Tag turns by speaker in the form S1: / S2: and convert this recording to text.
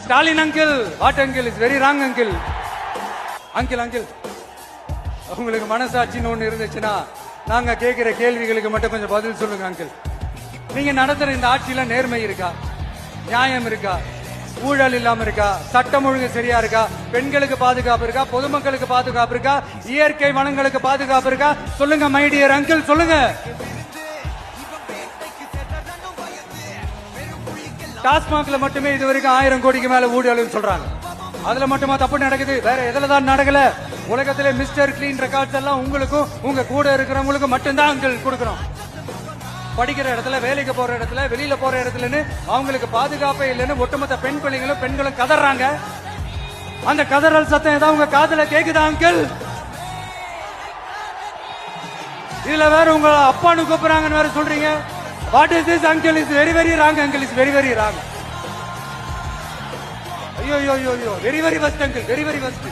S1: Stalin uncle, what uncle, is very wrong uncle. Uncle uncle, உங்களுக்கு மனசாட்சின்னு ஒண்ணு இருந்துச்சுன்னா நாங்க கேட்கிற கேள்விகளுக்கு மட்டும் கொஞ்சம் பதில் சொல்லுங்க அங்கிள். நீங்க நடத்துற இந்த ஆட்சியில நேர்மை இருக்கா, நியாயம் இருக்கா, ஊழல் இல்லாம இருக்கா, சட்டம் ஒழுங்கு சரியா இருக்கா, பெண்களுக்கு பாதுகாப்பு இருக்கா, பொதுமக்களுக்கு பாதுகாப்பு இருக்கா, இயற்கை வளங்களுக்கு பாதுகாப்பு இருக்கா? சொல்லுங்க மை டியர் அங்கிள், சொல்லுங்க. டாஸ்மாக்ல மட்டுமே இது வரைக்கும் 1000 கோடிக்கு மேல ஊழல் சொல்றாங்க. அதுல மட்டுமா தப்பு நடக்குது? வேற எதுல தான் நடக்கல? உலகத்திலே மிஸ்டர் கிளீன் ரெக்கார்ட்ஸ் எல்லாம் உங்களுக்கும் உங்க கூட இருக்கிறவங்களுக்கும் மட்டும்தான் அங்கிள் கொடுக்கணும். படிக்கிற இடத்துல, வேலைக்கு போற இடத்துல, வெளியில போற இடத்துலன்னு அவங்களுக்கு பாதுகாப்பே இல்லைன்னு ஒட்டுமொத்த பெண் பிள்ளைங்களும் பெண்களும் கதறாங்க. அந்த கதறல் சத்தம் ஏதாவது உங்க காதுல கேக்குதா அங்கிள்? இதுல வேற உங்க அப்பான்னு கூப்பிடுறாங்கன்னு வேற சொல்றீங்க. What is this uncle? Is very very wrong uncle, is very very wrong. ஐயோ ஐயோ ஐயோ, very very வஸ்ட் uncle, very very வஸ்ட்.